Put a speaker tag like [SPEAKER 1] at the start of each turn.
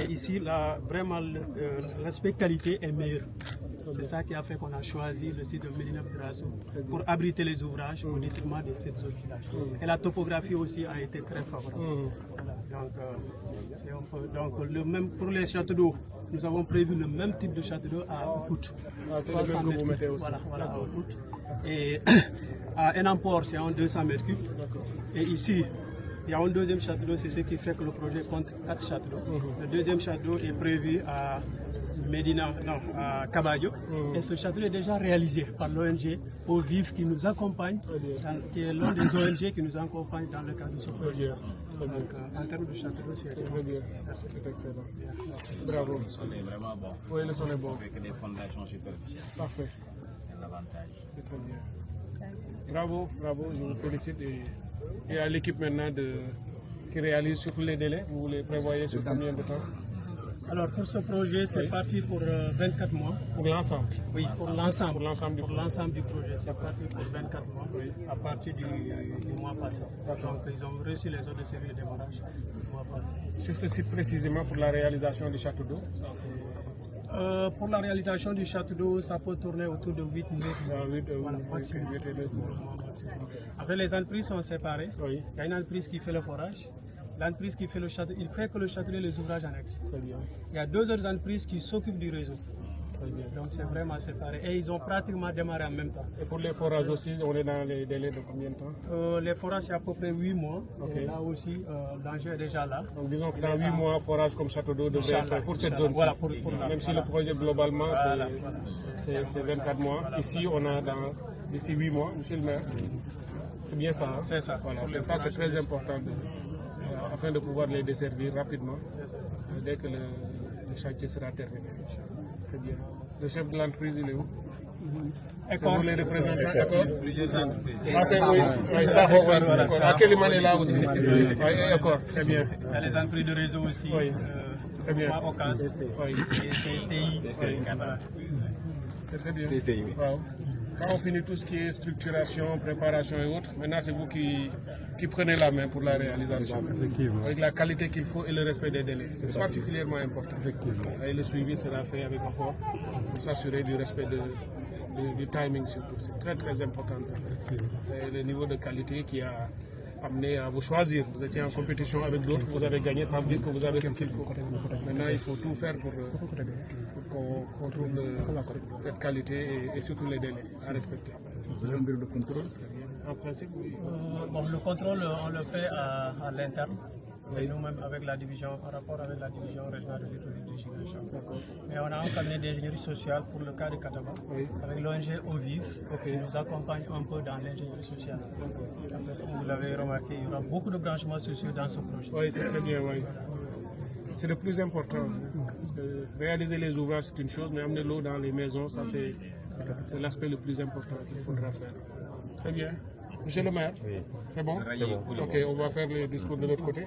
[SPEAKER 1] Et ici, là, vraiment, l'aspect qualité est meilleur. C'est ça qui a fait qu'on a choisi le site de Médina Birasso pour abriter les ouvrages au détriment de ces autres villages. Et la topographie aussi a été très favorable. Voilà, donc même pour les châteaux d'eau, nous avons prévu le même type de château d'eau à Oukout.
[SPEAKER 2] C'est le même que vous mettez aussi.
[SPEAKER 1] Voilà, à Oukout. Et à Enampor, c'est en 200 mètres cubes. Et ici, il y a un deuxième château d'eau, c'est ce qui fait que le projet compte 4 châteaux d'eau. Le deuxième château d'eau est prévu à à Caballo. Et ce château est déjà réalisé par l'ONG Eau Vive qui nous accompagne, qui est l'un des ONG qui nous accompagne dans le cadre de ce projet. Donc, en termes de château, c'est très bien.
[SPEAKER 2] Merci. C'est excellent. Bravo.
[SPEAKER 3] Le son est vraiment bon.
[SPEAKER 2] Oui, le son est bon.
[SPEAKER 3] Avec des fondations superficielles.
[SPEAKER 2] Parfait.
[SPEAKER 3] C'est l'avantage.
[SPEAKER 2] C'est très bien. Bravo, bravo, je vous félicite. Et à l'équipe maintenant qui réalise sur les délais, vous les prévoyez sur combien de temps?
[SPEAKER 1] Alors pour ce projet, c'est parti pour 24 mois.
[SPEAKER 2] Pour l'ensemble?
[SPEAKER 1] Oui, pour l'ensemble.
[SPEAKER 2] Pour l'ensemble
[SPEAKER 1] du projet, c'est parti pour 24 mois, à partir du mois passé. Donc ils ont reçu les ordres de service de démarrage du mois passé.
[SPEAKER 2] Sur ce site précisément pour la réalisation du château d'eau?
[SPEAKER 1] Pour la réalisation du château d'eau, ça peut tourner autour de 8 mois. Voilà, maximum. Après, les entreprises sont séparées.
[SPEAKER 2] Oui.
[SPEAKER 1] Il y a une entreprise qui fait le forage. L'entreprise qui fait le château, il fait que le château et les ouvrages annexes.
[SPEAKER 2] Très bien.
[SPEAKER 1] Il y a 2 autres entreprises qui s'occupent du réseau.
[SPEAKER 2] Très bien.
[SPEAKER 1] Donc c'est vraiment séparé. Et ils ont pratiquement démarré en même temps.
[SPEAKER 2] Et pour les forages aussi, on est dans les délais de combien de temps?
[SPEAKER 1] Les forages, c'est à peu près 8 mois.
[SPEAKER 2] Okay.
[SPEAKER 1] Et là aussi, l'enjeu est déjà là.
[SPEAKER 2] Donc disons que dans 8 mois, forage comme château d'eau devrait être pour cette zone-ci.
[SPEAKER 1] Voilà,
[SPEAKER 2] même si le projet globalement, c'est 24 mois. Ici, on a d'ici 8 mois, monsieur le maire. C'est bien ça. Hein?
[SPEAKER 1] C'est ça.
[SPEAKER 2] Voilà, ça c'est très important afin de pouvoir les desservir rapidement dès que le chantier sera terminé. Très bien. Le chef de l'entreprise, il est où? C'est vous les représentants, d'accord? Ah, c'est oui. Ça, d'accord. À quel moment est là aussi? Oui, d'accord. Très bien.
[SPEAKER 1] Il y a les entreprises de réseau aussi.
[SPEAKER 2] Oui. Très bien.
[SPEAKER 1] OCAS, CSTI.
[SPEAKER 2] C'est très bien.
[SPEAKER 3] CSTI, oui.
[SPEAKER 2] Wow. Quand on finit tout ce qui est structuration, préparation et autres, maintenant c'est vous qui prenez la main pour la réalisation. Avec la qualité qu'il faut et le respect des délais. C'est particulièrement important. Et le suivi sera fait avec effort pour s'assurer du respect du timing surtout. C'est très très important. Et le niveau de qualité qui a amené à vous choisir. Vous étiez en compétition avec d'autres, vous avez gagné, ça veut dire que vous avez ce qu'il faut. Maintenant, il faut tout faire pour qu'on trouve cette qualité et surtout les délais à respecter.
[SPEAKER 3] Vous avez un bureau de contrôle?
[SPEAKER 2] En principe, oui.
[SPEAKER 1] Le contrôle, on le fait à l'interne. C'est nous-mêmes avec la division, en rapport avec la division régionale de l'hydraulique du Ziguinchor. Mais on a un cabinet d'ingénierie sociale pour le cas de Kataba, avec l'ONG Eau Vive, qui nous accompagne un peu dans l'ingénierie sociale. Comme vous l'avez remarqué, il y aura beaucoup de branchements sociaux dans ce projet.
[SPEAKER 2] Oui, c'est très bien, oui. C'est le plus important. Parce que réaliser les ouvrages, c'est une chose, mais amener l'eau dans les maisons, ça c'est l'aspect le plus important qu'il faudra faire. Très bien. Monsieur le maire, c'est bon?
[SPEAKER 3] C'est bon.
[SPEAKER 2] Ok, on va faire le discours de l'autre côté.